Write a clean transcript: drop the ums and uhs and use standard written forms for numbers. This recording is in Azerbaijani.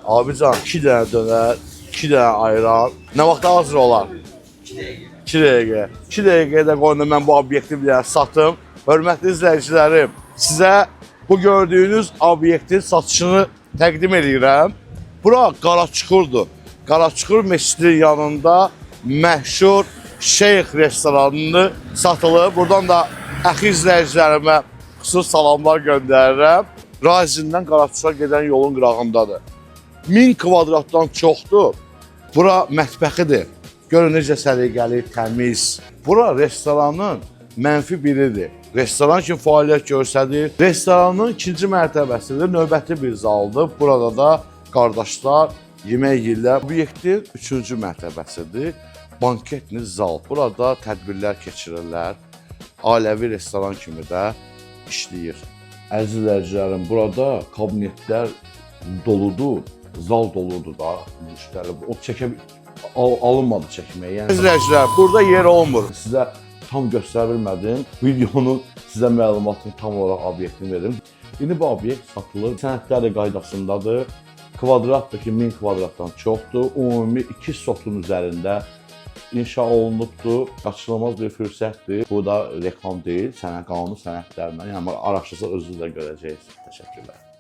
Abican 2 dənə dönər, 2 dənə ayran. Nə vaxt hazır olar? 2 dəqiqə. 2 dəqiqəyə də qoyun mən bu obyekti bir dənə satım. Hörmətli izləyicilərim, sizə bu gördüyünüz obyektin satışını təqdim edirəm. Bura Qaraçuxurdur. Qaraçuxur məscidinin yanında məşhur Şeyx restoranını satılır. Buradan da əxi izləyicilərimə xüsusi salamlar göndərirəm. Razindən Qaraçuxura gedən yolun qırağındadır. 1000 kvadratdan çoxdur. Bura mətbəxidir. Görün necə səliqəli, təmiz. Bura restoranın mənfi biridir. Restoran kimi fəaliyyət göstərir. Restoranın ikinci mərtəbəsidir, növbəti bir zaldır. Burada da qardaşlar yemək yeyirlər. Obyektin üçüncü mərtəbəsidir. Banketli zal. Burada tədbirlər keçirirlər. Ailəvi restoran kimi də işləyir. Əziz izləyicilərim, burada kabinetlər doludur, zal doludur da. Müştəri o alınmadı çəkməyə. Yəni, izləyicilər, burada yer olmur. Sizə tam göstərə bilmədim. Videonun sizə məlumatını tam olaraq obyektini verim. İndi bu obyekt satılır. Sənədləri qaydasındadır. Kvadratdır ki, 1000 kvadratdan çoxdur. Ümumi 2 sotun üzərində inşa olunubdur. Qaçılmaz bir fürsətdir. Bu da reklam deyil, qanuni sənədlərlə. Yəni araşdırsa özünüz də görəcəksiniz. Təşəkkürlər.